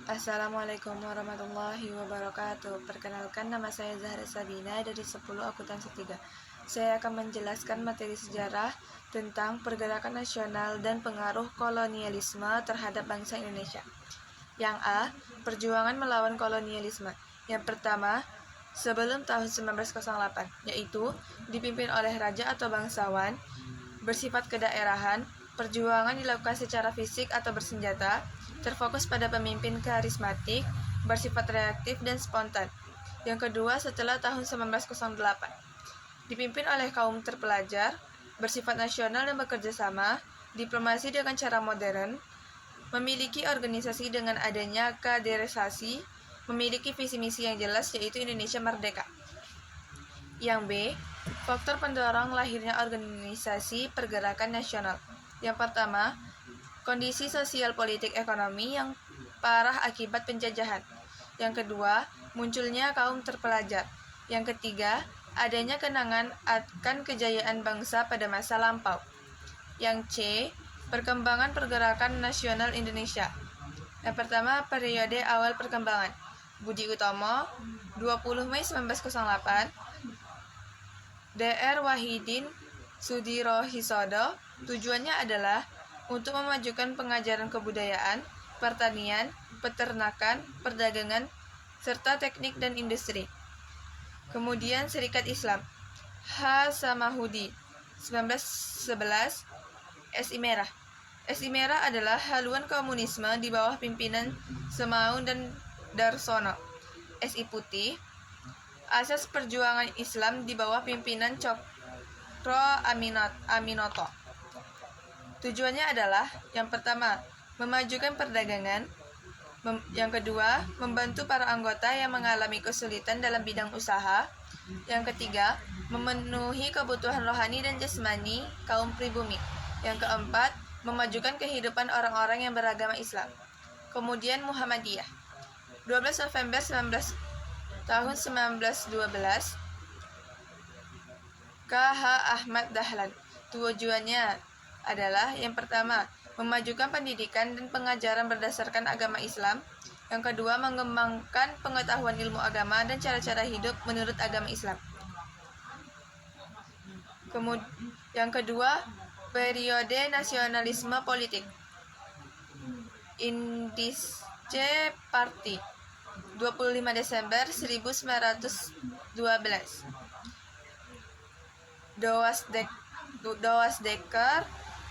Assalamualaikum warahmatullahi wabarakatuh. Perkenalkan, nama saya Zahra Sabina dari 10 Akuntansi 3. Saya akan menjelaskan materi sejarah tentang pergerakan nasional dan pengaruh kolonialisme terhadap bangsa Indonesia. Yang A. Perjuangan melawan kolonialisme. Yang pertama, sebelum tahun 1908, yaitu dipimpin oleh raja atau bangsawan, bersifat kedaerahan. Perjuangan dilakukan secara fisik atau bersenjata, terfokus pada pemimpin karismatik, bersifat reaktif dan spontan. Yang kedua, setelah tahun 1908, dipimpin oleh kaum terpelajar, bersifat nasional dan bekerja sama, diplomasi dengan cara modern, memiliki organisasi dengan adanya kaderisasi, memiliki visi misi yang jelas yaitu Indonesia Merdeka. Yang B, faktor pendorong lahirnya organisasi pergerakan nasional. Yang pertama, kondisi sosial politik ekonomi yang parah akibat penjajahan. Yang kedua, munculnya kaum terpelajar. Yang ketiga, adanya kenangan akan kejayaan bangsa pada masa lampau. Yang C, perkembangan pergerakan nasional Indonesia. Yang pertama, periode awal perkembangan. Budi Utomo, 20 Mei 1908, Dr. Wahidin Sudirohisodo. Tujuannya adalah untuk memajukan pengajaran kebudayaan, pertanian, peternakan, perdagangan, serta teknik dan industri. Kemudian Serikat Islam, H. Samahudi, 1911, SI Merah. SI Merah adalah haluan komunisme di bawah pimpinan Semaun dan Darsono. SI Putih, Asas Perjuangan Islam di bawah pimpinan Cokro Aminoto. Tujuannya adalah, yang pertama, memajukan perdagangan, yang kedua, membantu para anggota yang mengalami kesulitan dalam bidang usaha, yang ketiga, memenuhi kebutuhan rohani dan jasmani kaum pribumi, yang keempat, memajukan kehidupan orang-orang yang beragama Islam. Kemudian Muhammadiyah, 12 November 1912, K.H. Ahmad Dahlan. Tujuannya adalah, yang pertama, memajukan pendidikan dan pengajaran berdasarkan agama Islam. Yang kedua, mengembangkan pengetahuan ilmu agama dan cara-cara hidup menurut agama Islam. Yang kedua, periode nasionalisme politik. Indische Party, 25 Desember 1912. Doasdekker,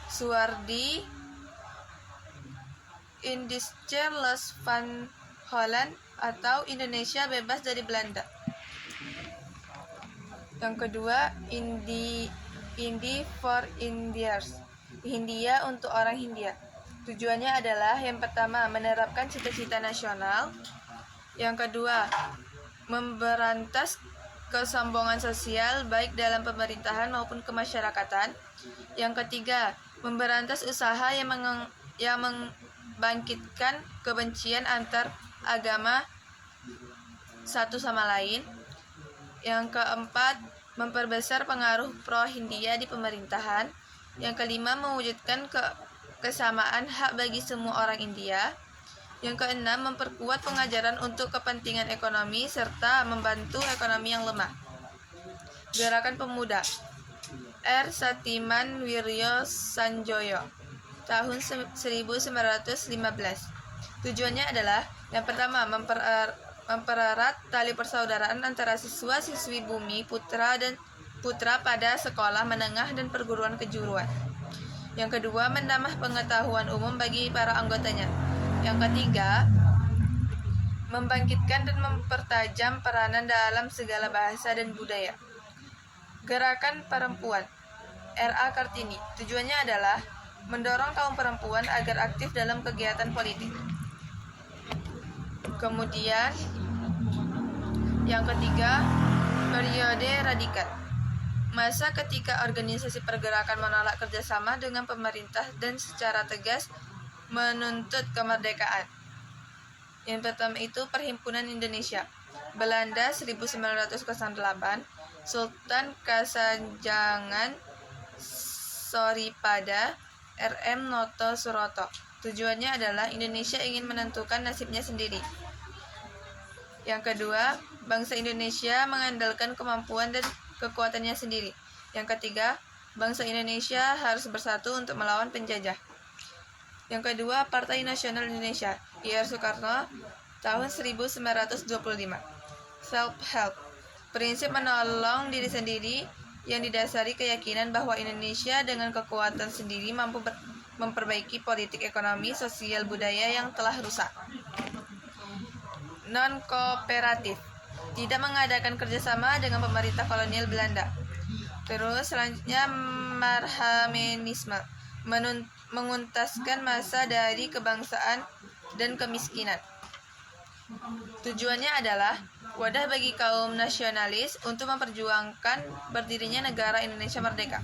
Suwardi, Indische Los van Holland atau Indonesia bebas dari Belanda. Yang kedua, Indi for Indians, Hindia untuk orang Hindia. Tujuannya adalah, yang pertama, menerapkan cita-cita nasional. Yang kedua, memberantas kesombongan sosial baik dalam pemerintahan maupun kemasyarakatan. Yang ketiga, memberantas usaha yang membangkitkan kebencian antar agama satu sama lain. Yang keempat, memperbesar pengaruh pro-Hindia di pemerintahan. Yang kelima, mewujudkan kesamaan hak bagi semua orang India. Yang keenam, memperkuat pengajaran untuk kepentingan ekonomi serta membantu ekonomi yang lemah. Gerakan Pemuda, R. Satiman Wiryo Sanjoyo, tahun 1915. Tujuannya adalah, yang pertama, mempererat tali persaudaraan antara siswa-siswi bumi putra pada sekolah menengah dan perguruan kejuruan. Yang kedua, menambah pengetahuan umum bagi para anggotanya. Yang ketiga, membangkitkan dan mempertajam peranan dalam segala bahasa dan budaya. Gerakan Perempuan, R.A. Kartini. Tujuannya adalah mendorong kaum perempuan agar aktif dalam kegiatan politik. Kemudian, yang ketiga, periode radikal. Masa ketika organisasi pergerakan menolak kerjasama dengan pemerintah dan secara tegas menuntut kemerdekaan. Yang pertama itu Perhimpunan Indonesia, Belanda 1908, Sultan Kasajangan Soripada, R.M. Noto Suroto. Tujuannya adalah Indonesia ingin menentukan nasibnya sendiri. Yang kedua, bangsa Indonesia mengandalkan kemampuan dan kekuatannya sendiri. Yang ketiga, bangsa Indonesia harus bersatu untuk melawan penjajah. Yang kedua, Partai Nasional Indonesia, Ir Soekarno, tahun 1925. Self-help, prinsip menolong diri sendiri yang didasari keyakinan bahwa Indonesia dengan kekuatan sendiri mampu memperbaiki politik ekonomi, sosial, budaya yang telah rusak. Non-kooperatif, tidak mengadakan kerjasama dengan pemerintah kolonial Belanda. Terus selanjutnya marhamenisme, menguntaskan massa dari kebangsaan dan kemiskinan. Tujuannya adalah wadah bagi kaum nasionalis untuk memperjuangkan berdirinya negara Indonesia merdeka.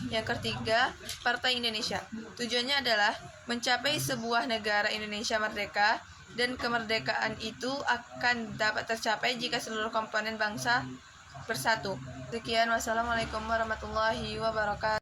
Yang ketiga, Partai Indonesia. Tujuannya adalah mencapai sebuah negara Indonesia merdeka, dan kemerdekaan itu akan dapat tercapai jika seluruh komponen bangsa bersatu. Sekian, wassalamualaikum warahmatullahi wabarakatuh.